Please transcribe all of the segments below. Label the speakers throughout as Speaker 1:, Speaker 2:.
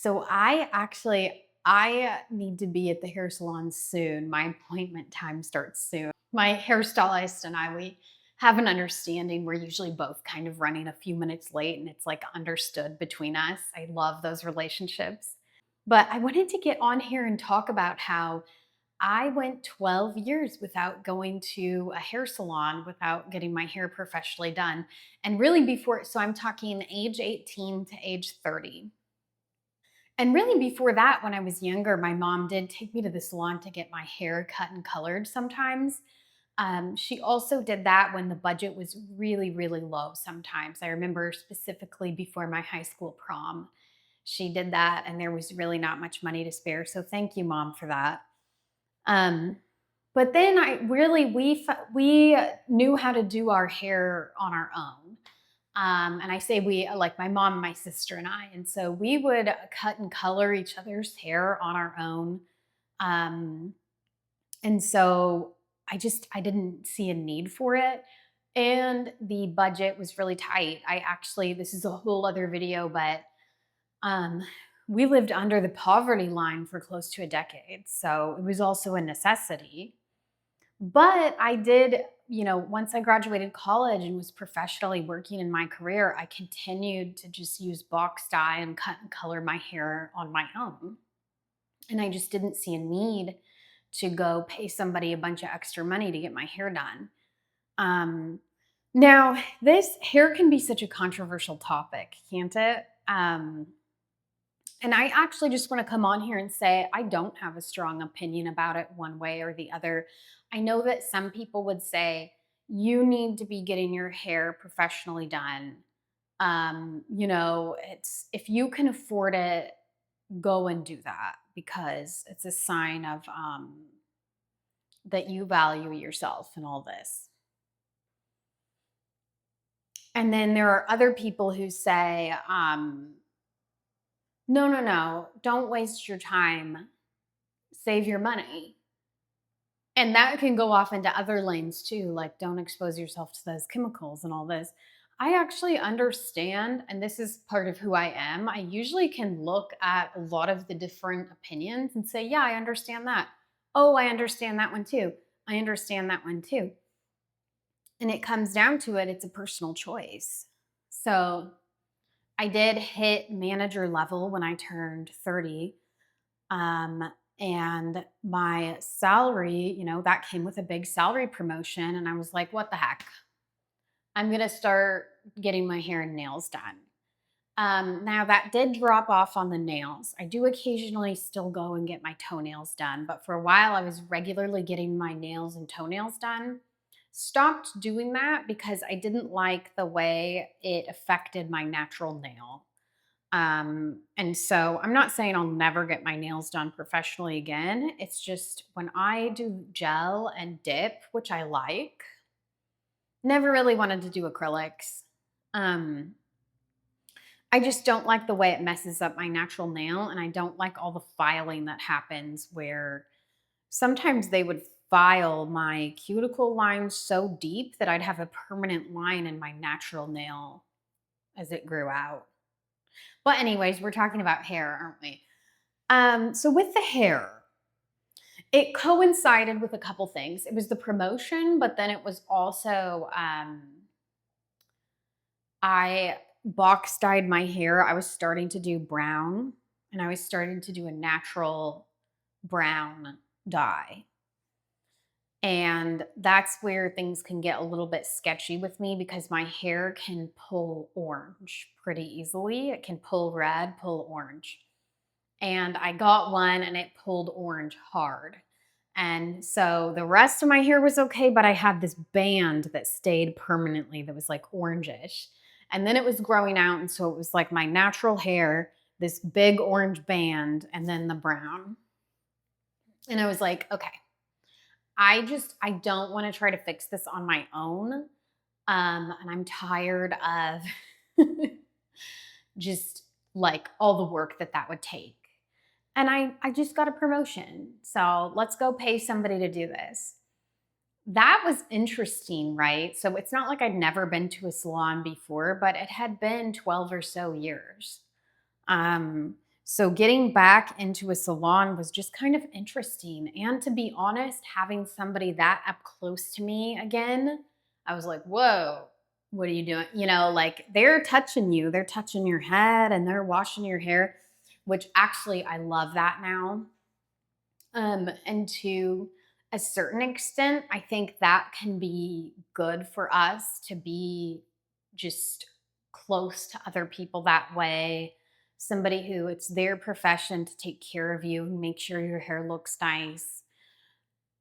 Speaker 1: So I need to be at the hair salon soon. My appointment time starts soon. My hairstylist and we have an understanding. We're usually both kind of running a few minutes late and it's like understood between us. I love those relationships. But I wanted to get on here and talk about how I went 12 years without going to a hair salon, without getting my hair professionally done. And really so I'm talking age 18 to age 30. And really, before that, when I was younger, my mom did take me to the salon to get my hair cut and colored sometimes. She also did that when the budget was really, really low sometimes. I remember specifically before my high school prom, she did that, and there was really not much money to spare. So thank you, Mom, for that. Um, but then we knew how to do our hair on our own. And I say we, like my mom, my sister, and I. And so we would cut and color each other's hair on our own. Um, and so I didn't see a need for it. And the budget was really tight. This is a whole other video, but um, we lived under the poverty line for close to a decade. So it was also a necessity. But I did, once I graduated college and was professionally working in my career, I continued to just use box dye and cut and color my hair on my own. And I just didn't see a need to go pay somebody a bunch of extra money to get my hair done. Um, Now, this hair can be such a controversial topic, can't it? And I actually just want to come on here and say I don't have a strong opinion about it one way or the other. I know that some people would say you need to be getting your hair professionally done. It's if you can afford it, go and do that because it's a sign of that you value yourself and all this. And then there are other people who say, no, no, no, don't waste your time, save your money. And that can go off into other lanes too, like don't expose yourself to those chemicals and all this. I actually understand, and this is part of who I am. I usually can look at a lot of the different opinions and say, yeah, I understand that. Oh, I understand that one too. I understand that one too. And it comes down to it, it's a personal choice. So I did hit manager level when I turned 30. Um, and my salary, that came with a big salary promotion. And I was like, what the heck? I'm going to start getting my hair and nails done. Now, that did drop off on the nails. I do occasionally still go and get my toenails done, but for a while I was regularly getting my nails and toenails done. Stopped doing that because I didn't like the way it affected my natural nail. And so I'm not saying I'll never get my nails done professionally again. It's just when I do gel and dip, which I like, never really wanted to do acrylics. Um, I just don't like the way it messes up my natural nail. And I don't like all the filing that happens where sometimes they would file my cuticle lines so deep that I'd have a permanent line in my natural nail as it grew out. But anyways, we're talking about hair, aren't we? So with the hair, it coincided with a couple things. It was the promotion, but then it was also I box dyed my hair. I was starting to do brown, and I was starting to do a natural brown dye. And that's where things can get a little bit sketchy with me because my hair can pull orange pretty easily. It can pull red, pull orange. And I got one and it pulled orange hard. And so the rest of my hair was okay, but I had this band that stayed permanently that was like orangish. And then it was growing out. And so it was like my natural hair, this big orange band, and then the brown. And I was like, okay, I don't want to try to fix this on my own. And I'm tired of just like all the work that would take. And I just got a promotion. So let's go pay somebody to do this. That was interesting, right? So it's not like I'd never been to a salon before, but it had been 12 or so years. Um, So getting back into a salon was just kind of interesting. And to be honest, having somebody that up close to me again, I was like, whoa, what are you doing? You know, like they're touching you, they're touching your head and they're washing your hair, which actually I love that now. And to a certain extent, I think that can be good for us to be just close to other people that way. Somebody who it's their profession to take care of you, make sure your hair looks nice.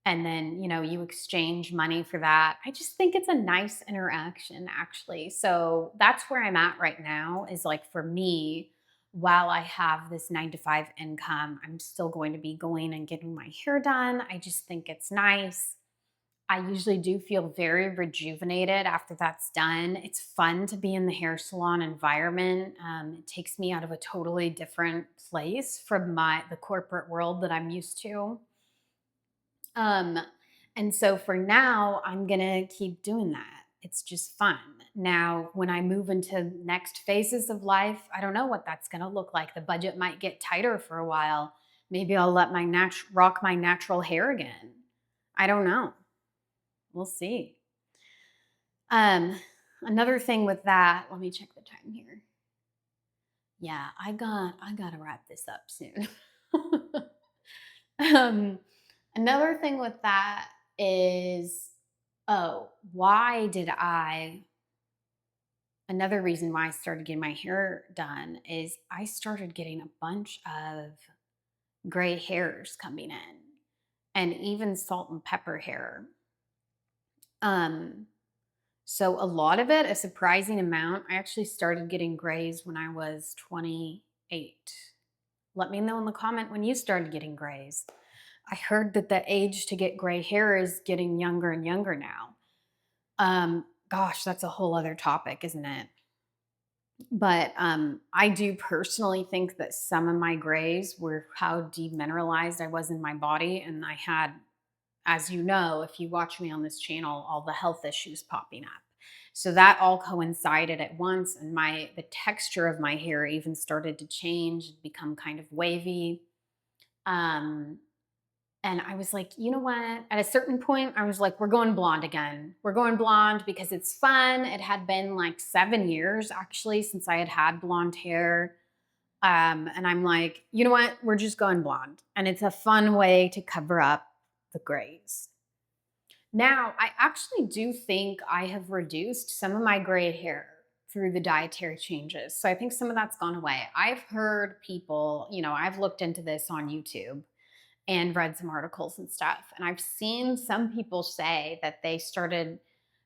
Speaker 1: And then, you exchange money for that. I just think it's a nice interaction, actually. So that's where I'm at right now, is like for me, while I have this 9 to 5 income, I'm still going to be going and getting my hair done. I just think it's nice. I usually do feel very rejuvenated after that's done. It's fun to be in the hair salon environment. It takes me out of a totally different place from the corporate world that I'm used to. Um, and so for now, I'm gonna keep doing that. It's just fun. Now, when I move into next phases of life, I don't know what that's gonna look like. The budget might get tighter for a while. Maybe I'll let my rock my natural hair again. I don't know. We'll see. Um, Another thing with that, let me check the time here. Yeah, I gotta wrap this up soon. um, Another thing with that is, oh, why did I? Another reason why I started getting my hair done is I started getting a bunch of gray hairs coming in and even salt and pepper hair. Um, so a lot of it, a surprising amount, I actually started getting grays when I was 28. Let me know in the comment when you started getting grays. I heard that the age to get gray hair is getting younger and younger now. Gosh, that's a whole other topic, isn't it? But I do personally think that some of my grays were how demineralized I was in my body. And I had, as you know, if you watch me on this channel, all the health issues popping up. So that all coincided at once. And the texture of my hair even started to change, become kind of wavy. Um, And I was like, you know what? At a certain point, I was like, we're going blonde again. We're going blonde because it's fun. It had been like 7 years actually since I had had blonde hair. And I'm like, you know what? We're just going blonde. And it's a fun way to cover up the grays. Now, I actually do think I have reduced some of my gray hair through the dietary changes. So I think some of that's gone away. I've heard people, I've looked into this on YouTube and read some articles and stuff. And I've seen some people say that they started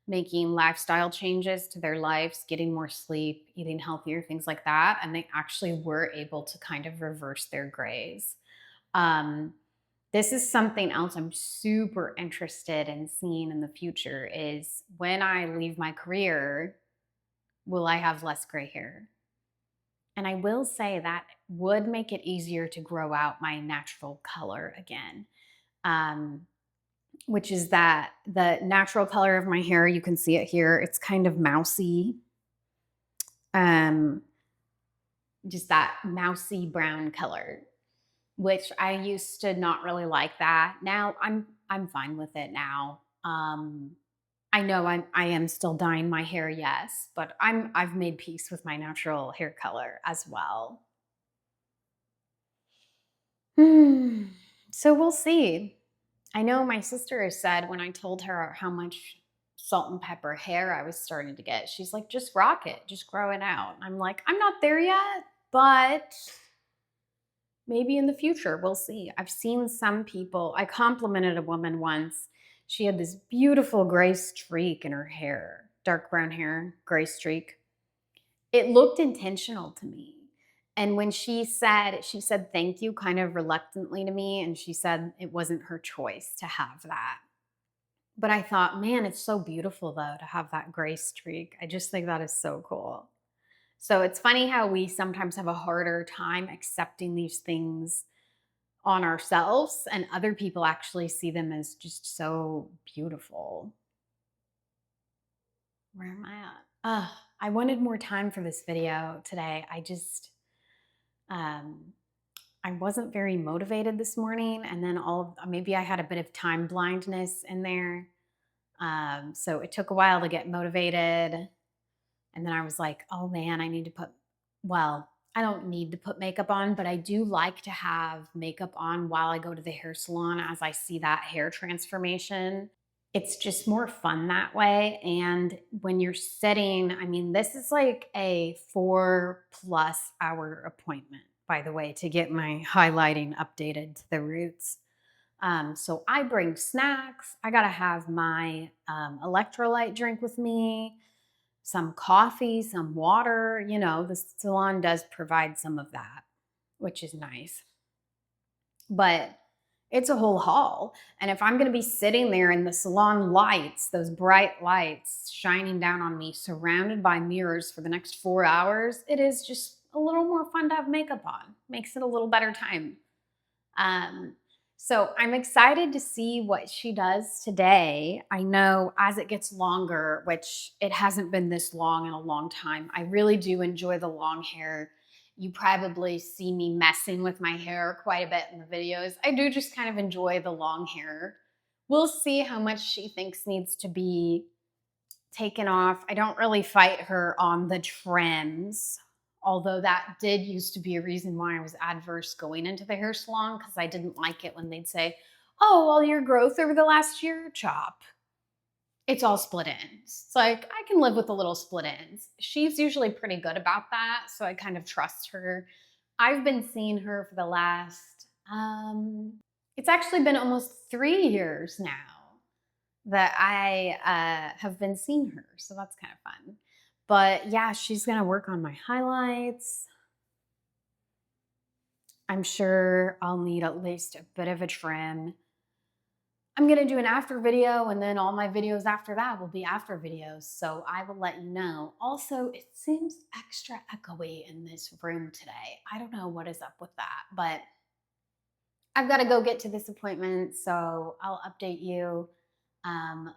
Speaker 1: making lifestyle changes to their lives, getting more sleep, eating healthier, things like that. And they actually were able to kind of reverse their grays. Um, this is something else I'm super interested in seeing in the future is when I leave my career, will I have less gray hair? And I will say that would make it easier to grow out my natural color again, um, which is that the natural color of my hair, you can see it here. It's kind of mousy, um, just that mousy brown color, which I used to not really like that. Now I'm fine with it now. I know I am still dyeing my hair, yes, but I've made peace with my natural hair color as well. Hmm. So we'll see. I know my sister has said when I told her how much salt and pepper hair I was starting to get, she's like, just rock it, just grow it out. I'm like, I'm not there yet, but maybe in the future, we'll see. I've seen some people, I complimented a woman once. She had this beautiful gray streak in her hair, dark brown hair, gray streak. It looked intentional to me. And when she said thank you kind of reluctantly to me. And she said it wasn't her choice to have that. But I thought, man, it's so beautiful though to have that gray streak. I just think that is so cool. So it's funny how we sometimes have a harder time accepting these things on ourselves, and other people actually see them as just so beautiful. Where am I at? I wanted more time for this video today. I just, I wasn't very motivated this morning, and then maybe I had a bit of time blindness in there. So it took a while to get motivated. And then I was like, oh man, well, I don't need to put makeup on, but I do like to have makeup on while I go to the hair salon as I see that hair transformation. It's just more fun that way. And when you're sitting, I mean, this is like a 4+ hour appointment, by the way, to get my highlighting updated to the roots. So I bring snacks. I got to have my electrolyte drink with me, some coffee, some water. The salon does provide some of that, which is nice. But it's a whole haul. And if I'm going to be sitting there in the salon lights, those bright lights shining down on me, surrounded by mirrors for the next 4 hours, it is just a little more fun to have makeup on. Makes it a little better time. Um, so I'm excited to see what she does today. I know as it gets longer, which it hasn't been this long in a long time, I really do enjoy the long hair. You probably see me messing with my hair quite a bit in the videos. I do just kind of enjoy the long hair. We'll see how much she thinks needs to be taken off. I don't really fight her on the trims, although that did used to be a reason why I was adverse going into the hair salon, because I didn't like it when they'd say, oh, well, your growth over the last year, chop. It's all split ends. It's like, I can live with a little split ends. She's usually pretty good about that, so I kind of trust her. I've been seeing her for the last, it's actually been almost 3 years now that I have been seeing her. So that's kind of fun. But yeah, she's going to work on my highlights. I'm sure I'll need at least a bit of a trim. I'm going to do an after video, and then all my videos after that will be after videos. So I will let you know. Also, it seems extra echoey in this room today. I don't know what is up with that, but I've got to go get to this appointment. So I'll update you.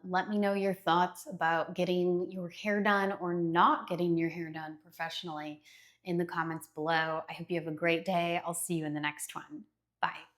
Speaker 1: Let me know your thoughts about getting your hair done or not getting your hair done professionally in the comments below. I hope you have a great day. I'll see you in the next one. Bye.